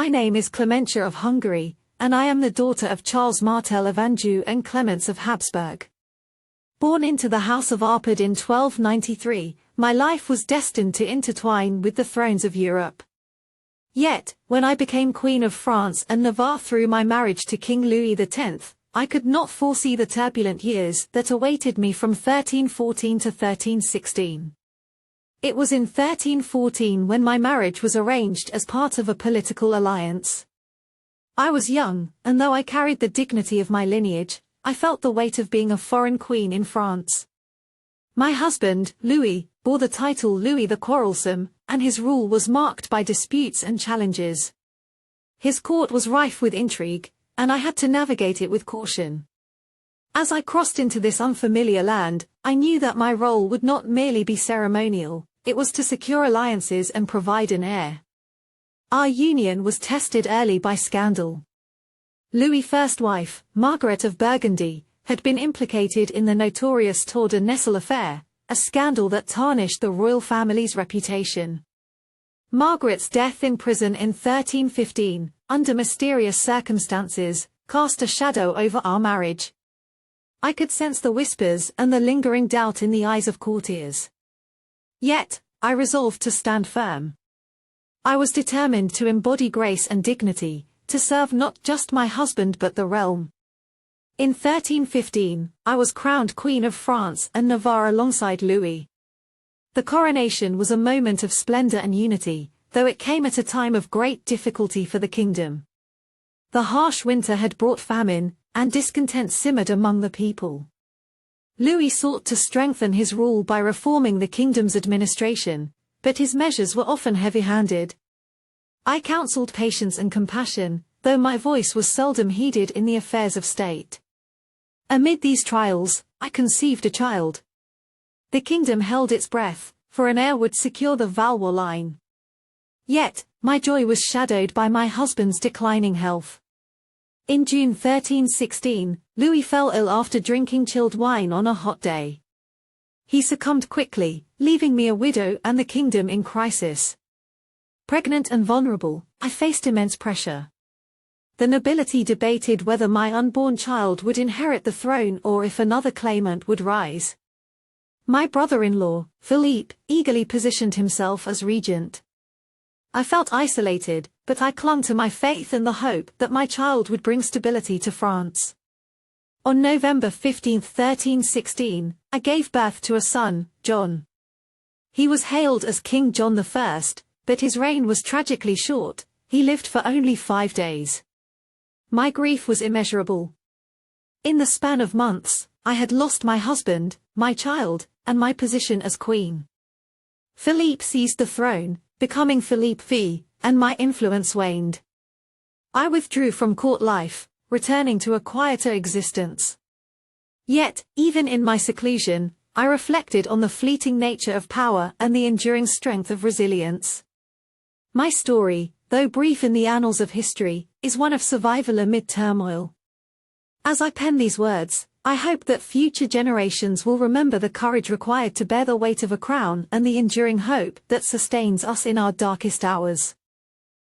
My name is Clementia of Hungary, and I am the daughter of Charles Martel of Anjou and Clemence of Habsburg. Born into the House of Árpád in 1293, my life was destined to intertwine with the thrones of Europe. Yet, when I became Queen of France and Navarre through my marriage to King Louis X, I could not foresee the turbulent years that awaited me from 1314 to 1316. It was in 1314 when my marriage was arranged as part of a political alliance. I was young, and though I carried the dignity of my lineage, I felt the weight of being a foreign queen in France. My husband, Louis, bore the title Louis the Quarrelsome, and his rule was marked by disputes and challenges. His court was rife with intrigue, and I had to navigate it with caution. As I crossed into this unfamiliar land, I knew that my role would not merely be ceremonial, it was to secure alliances and provide an heir. Our union was tested early by scandal. Louis' first wife, Margaret of Burgundy, had been implicated in the notorious Tour de Nesle affair, a scandal that tarnished the royal family's reputation. Margaret's death in prison in 1315, under mysterious circumstances, cast a shadow over our marriage. I could sense the whispers and the lingering doubt in the eyes of courtiers. Yet, I resolved to stand firm. I was determined to embody grace and dignity, to serve not just my husband but the realm. In 1315, I was crowned Queen of France and Navarre alongside Louis. The coronation was a moment of splendor and unity, though it came at a time of great difficulty for the kingdom. The harsh winter had brought famine, and discontent simmered among the people. Louis sought to strengthen his rule by reforming the kingdom's administration, but his measures were often heavy-handed. I counseled patience and compassion, though my voice was seldom heeded in the affairs of state. Amid these trials, I conceived a child. The kingdom held its breath, for an heir would secure the Valois line. Yet, my joy was shadowed by my husband's declining health. In June 1316, Louis fell ill after drinking chilled wine on a hot day. He succumbed quickly, leaving me a widow and the kingdom in crisis. Pregnant and vulnerable, I faced immense pressure. The nobility debated whether my unborn child would inherit the throne or if another claimant would rise. My brother-in-law, Philippe, eagerly positioned himself as regent. I felt isolated, but I clung to my faith and the hope that my child would bring stability to France. On November 15, 1316, I gave birth to a son, John. He was hailed as King John I, but his reign was tragically short, he lived for only 5 days. My grief was immeasurable. In the span of months, I had lost my husband, my child, and my position as queen. Philippe seized the throne, becoming Philippe V, and my influence waned. I withdrew from court life, returning to a quieter existence. Yet, even in my seclusion, I reflected on the fleeting nature of power and the enduring strength of resilience. My story, though brief in the annals of history, is one of survival amid turmoil. As I pen these words, I hope that future generations will remember the courage required to bear the weight of a crown and the enduring hope that sustains us in our darkest hours.